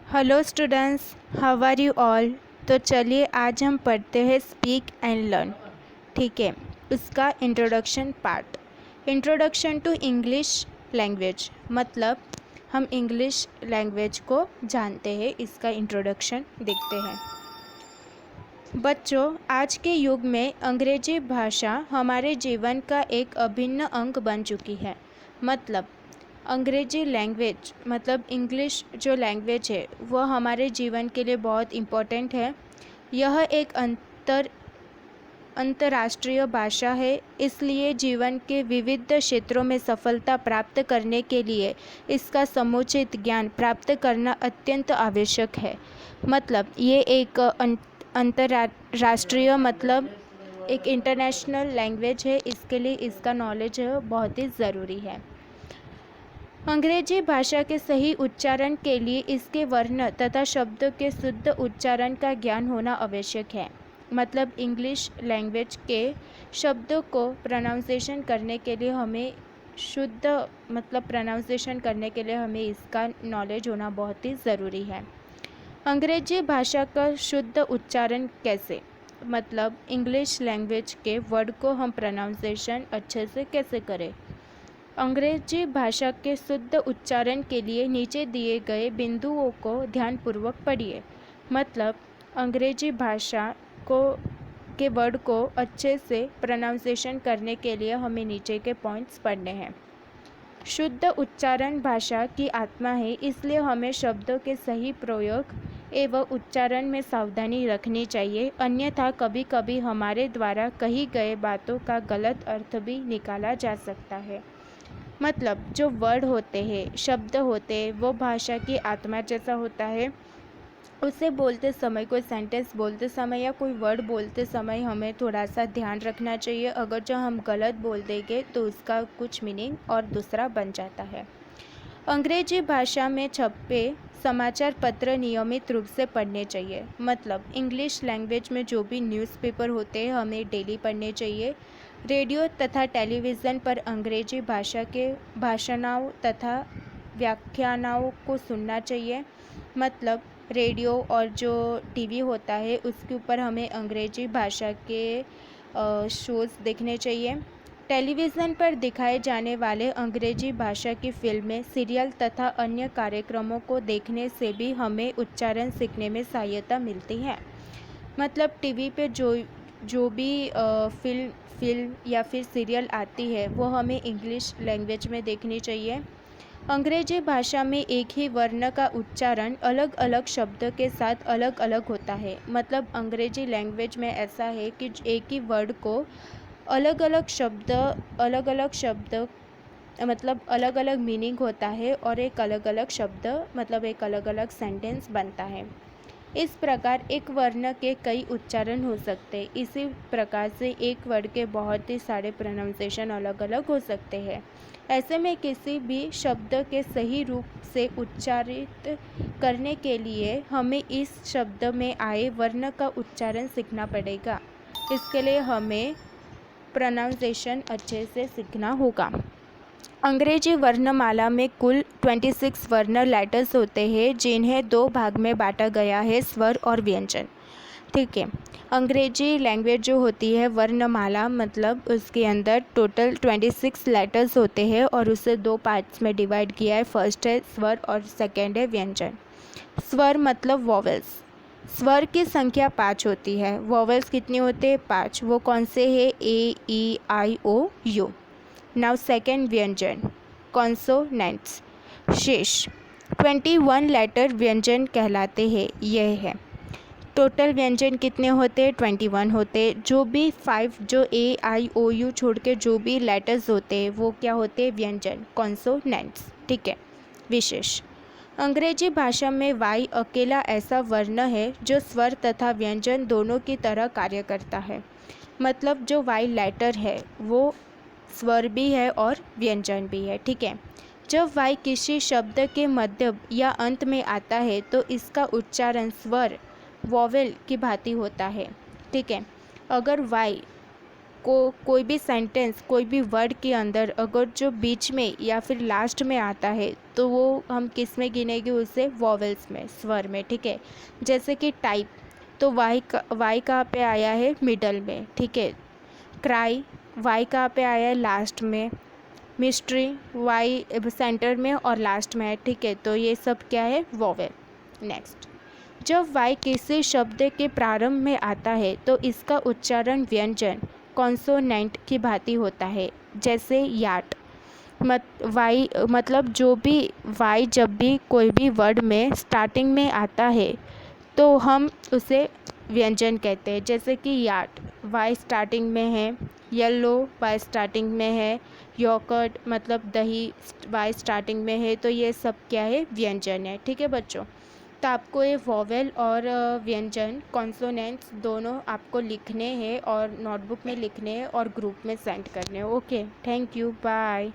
Hello students, how are you all. तो चलिए आज हम पढ़ते हैं स्पीक एंड लर्न। ठीक है, उसका introduction part. Introduction to English language मतलब हम इंग्लिश लैंग्वेज को जानते हैं, इसका इंट्रोडक्शन देखते हैं। बच्चों, आज के युग में अंग्रेजी भाषा हमारे जीवन का एक अभिन्न अंग बन चुकी है। मतलब अंग्रेजी लैंग्वेज मतलब इंग्लिश जो लैंग्वेज है वह हमारे जीवन के लिए बहुत इम्पोर्टेंट है। यह एक अंतर्राष्ट्रीय भाषा है, इसलिए जीवन के विविध क्षेत्रों में सफलता प्राप्त करने के लिए इसका समुचित ज्ञान प्राप्त करना अत्यंत आवश्यक है। मतलब ये एक अंतर्राष्ट्रीय मतलब एक इंटरनेशनल लैंग्वेज है, इसके लिए इसका नॉलेज बहुत ही ज़रूरी है। अंग्रेजी भाषा के सही उच्चारण के लिए इसके वर्ण तथा शब्दों के शुद्ध उच्चारण का ज्ञान होना आवश्यक है। मतलब इंग्लिश लैंग्वेज के शब्दों को प्रोनाउंसिएशन करने के लिए हमें प्रोनाउंसिएशन करने के लिए हमें इसका नॉलेज होना बहुत ही ज़रूरी है। अंग्रेजी भाषा का शुद्ध उच्चारण कैसे, मतलब इंग्लिश लैंग्वेज के वर्ड को हम प्रोनाउंसिएशन अच्छे से कैसे करें। अंग्रेजी भाषा के शुद्ध उच्चारण के लिए नीचे दिए गए बिंदुओं को ध्यानपूर्वक पढ़िए। मतलब अंग्रेजी भाषा के वर्ड को अच्छे से प्रोनाउंसिएशन करने के लिए हमें नीचे के पॉइंट्स पढ़ने हैं। शुद्ध उच्चारण भाषा की आत्मा है, इसलिए हमें शब्दों के सही प्रयोग एवं उच्चारण में सावधानी रखनी चाहिए, अन्यथा कभी कभी हमारे द्वारा कही गए बातों का गलत अर्थ भी निकाला जा सकता है। मतलब जो वर्ड होते हैं, शब्द होते हैं, वो भाषा की आत्मा जैसा होता है। उसे बोलते समय, कोई सेंटेंस बोलते समय या कोई वर्ड बोलते समय हमें थोड़ा सा ध्यान रखना चाहिए। अगर जो हम गलत बोल देंगे तो उसका कुछ मीनिंग और दूसरा बन जाता है। अंग्रेजी भाषा में छपे समाचार पत्र नियमित रूप से पढ़ने चाहिए। मतलब इंग्लिश लैंग्वेज में जो भी न्यूज़पेपर होते हैं हमें डेली पढ़ने चाहिए। रेडियो तथा टेलीविज़न पर अंग्रेजी भाषा के भाषणों तथा व्याख्यानों को सुनना चाहिए। मतलब रेडियो और जो टीवी होता है उसके ऊपर हमें अंग्रेजी भाषा के शोज़ देखने चाहिए। टेलीविज़न पर दिखाए जाने वाले अंग्रेजी भाषा की फिल्में, सीरियल तथा अन्य कार्यक्रमों को देखने से भी हमें उच्चारण सीखने में सहायता मिलती है। मतलब टीवी पे जो भी फिल्म या फिर सीरियल आती है वो हमें इंग्लिश लैंग्वेज में देखनी चाहिए। अंग्रेजी भाषा में एक ही वर्ण का उच्चारण अलग अलग शब्द के साथ अलग अलग होता है। मतलब अंग्रेजी लैंग्वेज में ऐसा है कि एक ही वर्ड को अलग अलग शब्द मतलब अलग अलग मीनिंग होता है और एक अलग अलग शब्द मतलब एक अलग अलग सेंटेंस बनता है। इस प्रकार एक वर्ण के कई उच्चारण हो सकते हैं। इसी प्रकार से एक वर्ड के बहुत ही सारे प्रोनाउंसिएशन अलग अलग हो सकते हैं। ऐसे में किसी भी शब्द के सही रूप से उच्चारित करने के लिए हमें इस शब्द में आए वर्ण का उच्चारण सीखना पड़ेगा। इसके लिए हमें प्रोनाउंसिएशन अच्छे से सीखना होगा। अंग्रेजी वर्णमाला में कुल 26 वर्ण लेटर्स होते हैं, जिन्हें दो भाग में बांटा गया है, स्वर और व्यंजन। ठीक है, अंग्रेजी लैंग्वेज जो होती है वर्णमाला मतलब उसके अंदर टोटल 26 लेटर्स होते हैं और उसे दो पार्ट्स में डिवाइड किया है। फर्स्ट है स्वर और सेकेंड है व्यंजन। स्वर मतलब वॉवेल्स। स्वर की संख्या 5 होती है। वॉवेल्स कितने होते हैं? 5। वो कौन से है? ए, ई, आई, ओ, यू। नाउ सेकेंड व्यंजन, कॉन्सोनेंट्स। शेष 21 लेटर व्यंजन कहलाते हैं। यह है टोटल व्यंजन कितने होते हैं? 21 होते हैं। जो भी 5 जो ए, आई, ओ, यू छोड़ के जो भी लेटर्स होते हैं वो क्या होते हैं? व्यंजन, कॉन्सोनेंट्स। ठीक है। विशेष अंग्रेजी भाषा में वाई अकेला ऐसा वर्ण है जो स्वर तथा व्यंजन दोनों की तरह कार्य करता है। मतलब जो वाई लेटर है वो स्वर भी है और व्यंजन भी है। ठीक है। जब वाई किसी शब्द के मध्य या अंत में आता है तो इसका उच्चारण स्वर वॉवेल की भांति होता है। ठीक है। अगर वाई को कोई भी वर्ड के अंदर अगर जो बीच में या फिर लास्ट में आता है तो वो हम किस में गिनेंगे उसे, वॉवेल्स में, स्वर में, ठीक है। जैसे कि टाइप, तो वाई कहाँ पे आया है, मिडल में, ठीक है। क्राई, वाई कहाँ पे आया है, लास्ट में। मिस्ट्री, वाई सेंटर में और लास्ट में है, ठीक है। तो ये सब क्या है, वॉवेल। नेक्स्ट, जब वाई किसी शब्द के प्रारंभ में आता है तो इसका उच्चारण व्यंजन कॉन्सोनेंट की भांति होता है। जैसे याट, वाई मतलब जो भी वाई जब भी कोई भी वर्ड में स्टार्टिंग में आता है तो हम उसे व्यंजन कहते हैं। जैसे कि याट, वाई स्टार्टिंग में है। येलो, वाई स्टार्टिंग में है। योगर्ट मतलब दही, वाई स्टार्टिंग में है। तो ये सब क्या है, व्यंजन है, ठीक है बच्चों। तो आपको ये वॉवेल और व्यंजन कॉन्सोनेंट्स दोनों आपको लिखने हैं और नोटबुक में लिखने हैं और ग्रुप में सेंड करने हैं। Okay, thank you, bye.